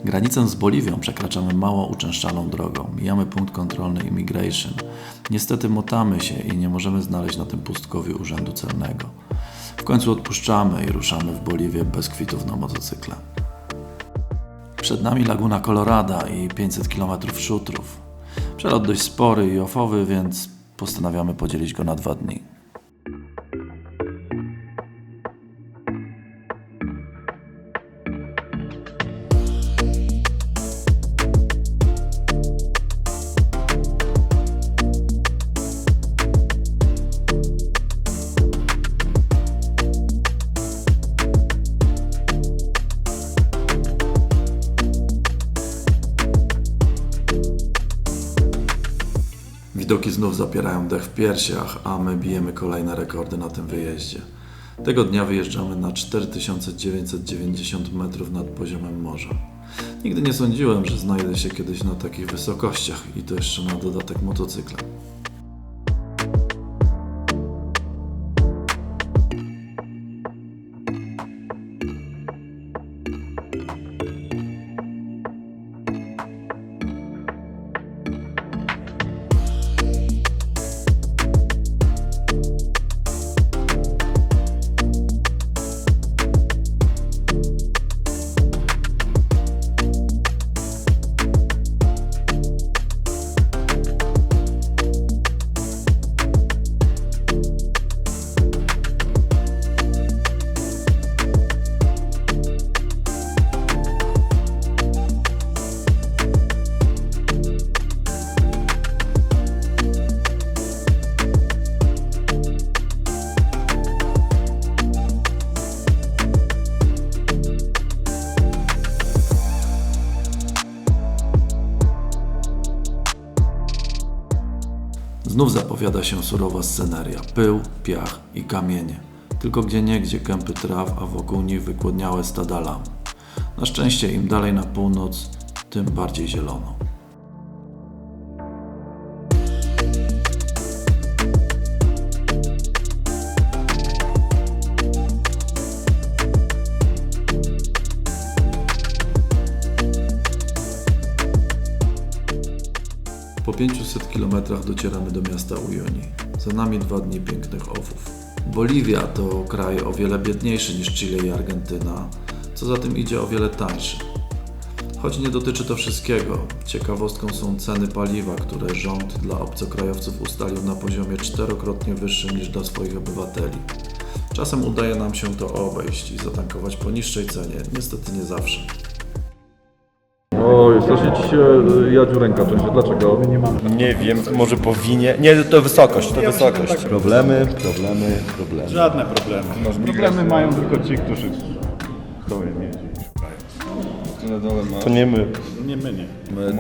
Granicę z Boliwią przekraczamy mało uczęszczaną drogą. Mijamy punkt kontrolny Immigration. Niestety motamy się i nie możemy znaleźć na tym pustkowiu urzędu celnego. W końcu odpuszczamy i ruszamy w Boliwię bez kwitów na motocykle. Przed nami Laguna Colorada i 500 km szutrów. Przelot dość spory i ofowy, więc postanawiamy podzielić go na 2 dni. Widoki znów zapierają dech w piersiach, a my bijemy kolejne rekordy na tym wyjeździe. Tego dnia wyjeżdżamy na 4990 metrów nad poziomem morza. Nigdy nie sądziłem, że znajdę się kiedyś na takich wysokościach i to jeszcze na dodatek motocyklem. Znów zapowiada się surowa sceneria. Pył, piach i kamienie. Tylko gdzieniegdzie kępy traw, a wokół nich wygłodniałe stada lam. Na szczęście im dalej na północ, tym bardziej zielono. Po 500 km docieramy do miasta Uyuni. Za nami 2 dni pięknych owów. Boliwia to kraj o wiele biedniejszy niż Chile i Argentyna, co za tym idzie o wiele tańszy. Choć nie dotyczy to wszystkiego, ciekawostką są ceny paliwa, które rząd dla obcokrajowców ustalił na poziomie 4-krotnie wyższym niż dla swoich obywateli. Czasem udaje nam się to obejść i zatankować po niższej cenie, niestety nie zawsze. O, strasznie ci się jadziu ręka częściej. Dlaczego? Nie wiem, może powinien. Nie, to wysokość, to wysokość. Problemy. Żadne problemy. Problemy mają tylko ci, którzy chcą je mieć. To nie my. Nie my, nie. My.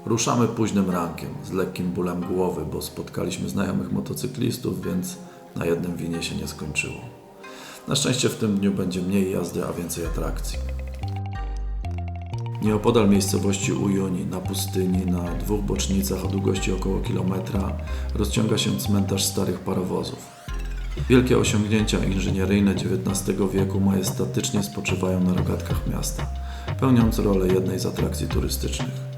Ruszamy późnym rankiem, z lekkim bólem głowy, bo spotkaliśmy znajomych motocyklistów, więc na jednym winie się nie skończyło. Na szczęście w tym dniu będzie mniej jazdy, a więcej atrakcji. Nieopodal miejscowości Uyuni, na pustyni, na 2 bocznicach o długości około kilometra, rozciąga się cmentarz starych parowozów. Wielkie osiągnięcia inżynieryjne XIX wieku majestatycznie spoczywają na rogatkach miasta, pełniąc rolę jednej z atrakcji turystycznych.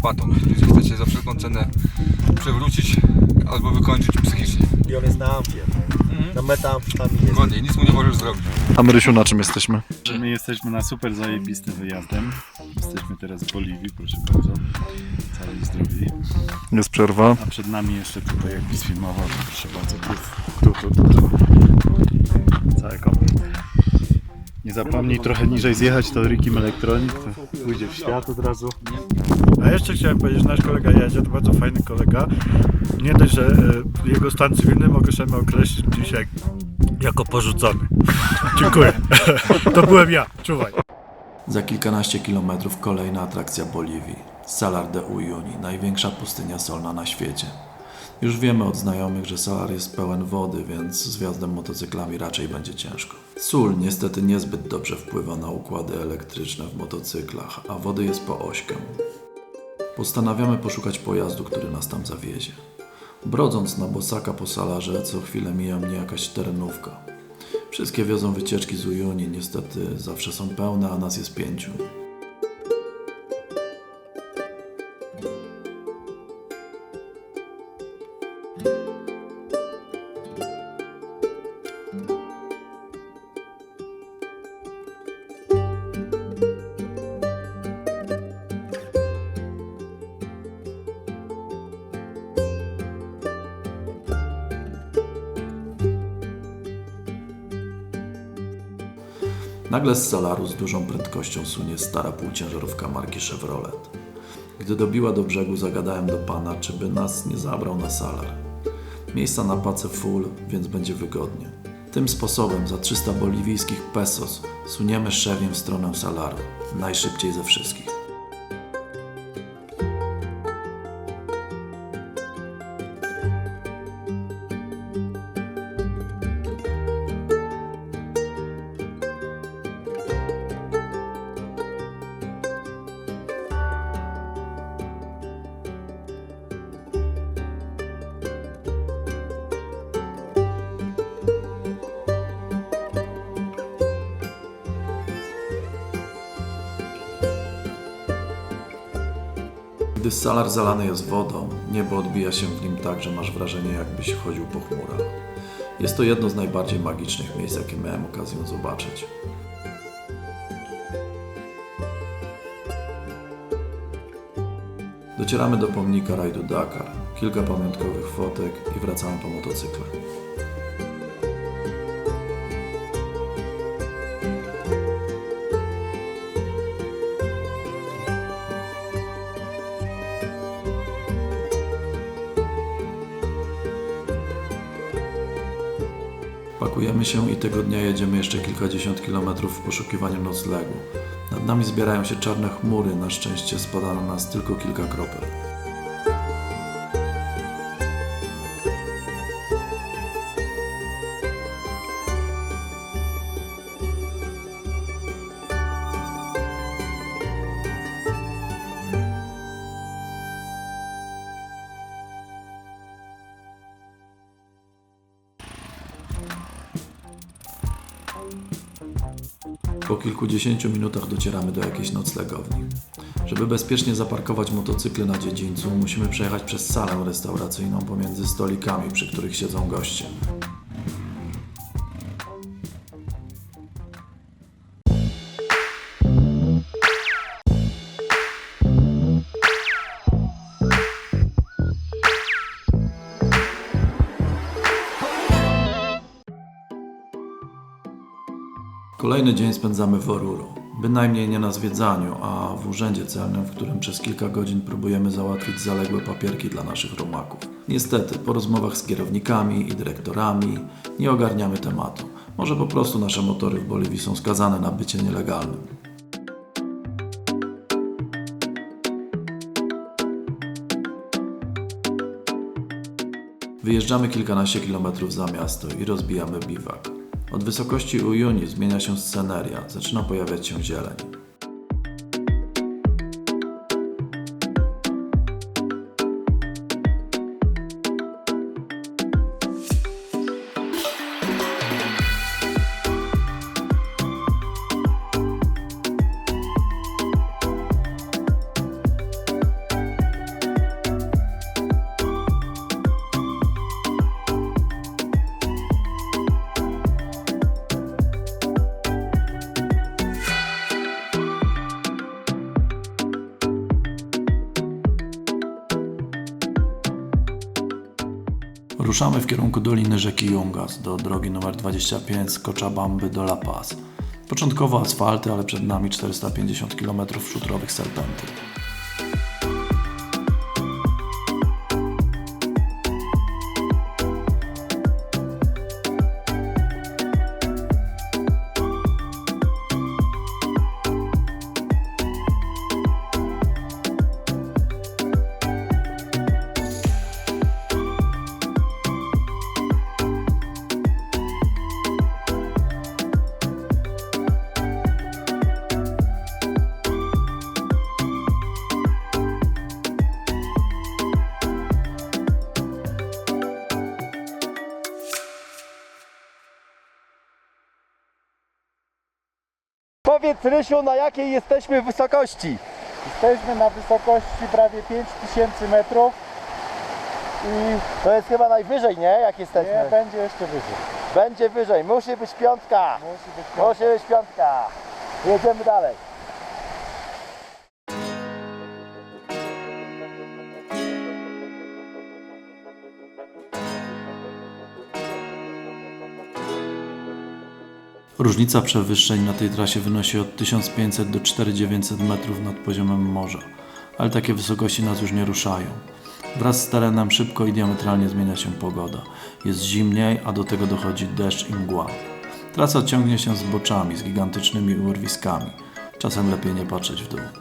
psychopatą, gdzie chce cię za wszelką cenę przewrócić albo wykończyć psychicznie. I on jest na ampie. Na metamfetaminy jest. Dokładnie, nic mu nie możesz zrobić. A my, Rysiu, na czym jesteśmy? My jesteśmy na super zajebistym wyjazdem. Jesteśmy teraz w Boliwii, proszę bardzo. Cali zdrowi. Jest przerwa. A przed nami jeszcze tutaj jakbyś filmował, to proszę bardzo, tu. Cały komplet. Nie zapomnij trochę niżej zjechać, to Rikim Electronic, to pójdzie w świat od razu. A jeszcze chciałem powiedzieć, że nasz kolega Jadzia to bardzo fajny kolega. Nie dość, że jego stan cywilny możemy określić dzisiaj jako porzucony. Dziękuję. To byłem ja, czuwaj. Za kilkanaście kilometrów kolejna atrakcja Boliwii. Salar de Uyuni, największa pustynia solna na świecie. Już wiemy od znajomych, że Salar jest pełen wody, więc z wjazdem motocyklami raczej będzie ciężko. Sól niestety niezbyt dobrze wpływa na układy elektryczne w motocyklach, a wody jest po ośkę. Postanawiamy poszukać pojazdu, który nas tam zawiezie. Brodząc na bosaka po Salarze, co chwilę mija mnie jakaś terenówka. Wszystkie wiozą wycieczki z Uyuni, niestety zawsze są pełne, a nas jest 5. Nagle z Salaru z dużą prędkością sunie stara półciężarówka marki Chevrolet. Gdy dobiła do brzegu, zagadałem do pana, czy by nas nie zabrał na Salar. Miejsca na pacę full, więc będzie wygodnie. Tym sposobem za 300 boliwijskich pesos suniemy Cheviem w stronę Salaru. Najszybciej ze wszystkich. Gdy Salar zalany jest wodą, niebo odbija się w nim tak, że masz wrażenie, jakbyś chodził po chmurach. Jest to jedno z najbardziej magicznych miejsc, jakie miałem okazję zobaczyć. Docieramy do pomnika rajdu Dakar, kilka pamiątkowych fotek i wracamy po motocykle. Pakujemy się i tego dnia jedziemy jeszcze kilkadziesiąt kilometrów w poszukiwaniu noclegu. Nad nami zbierają się czarne chmury, na szczęście spada na nas tylko kilka kropel. Po kilkudziesięciu minutach docieramy do jakiejś noclegowni. Żeby bezpiecznie zaparkować motocykle na dziedzińcu, musimy przejechać przez salę restauracyjną pomiędzy stolikami, przy których siedzą goście. Kolejny dzień spędzamy w Oruro. Bynajmniej nie na zwiedzaniu, a w urzędzie celnym, w którym przez kilka godzin próbujemy załatwić zaległe papierki dla naszych rumaków. Niestety, po rozmowach z kierownikami i dyrektorami nie ogarniamy tematu. Może po prostu nasze motory w Boliwii są skazane na bycie nielegalnym. Wyjeżdżamy kilkanaście kilometrów za miasto i rozbijamy biwak. Od wysokości Uyuni zmienia się sceneria, zaczyna pojawiać się zieleń. Ruszamy w kierunku doliny rzeki Yungas do drogi nr 25 z Cochabamby do La Paz. Początkowo asfalty, ale przed nami 450 km szutrowych serpentyn. Powiedz, Rysiu, na jakiej jesteśmy wysokości? Jesteśmy na wysokości prawie 5000 metrów I to jest chyba najwyżej, nie? Jak jesteśmy? i będzie jeszcze wyżej. Będzie wyżej, musi być piątka. Musi być piątka. Jedziemy dalej. Różnica przewyższeń na tej trasie wynosi od 1500 do 4900 metrów nad poziomem morza, ale takie wysokości nas już nie ruszają. Wraz z terenem szybko i diametralnie zmienia się pogoda. Jest zimniej, a do tego dochodzi deszcz i mgła. Trasa ciągnie się zboczami, z gigantycznymi urwiskami. Czasem lepiej nie patrzeć w dół.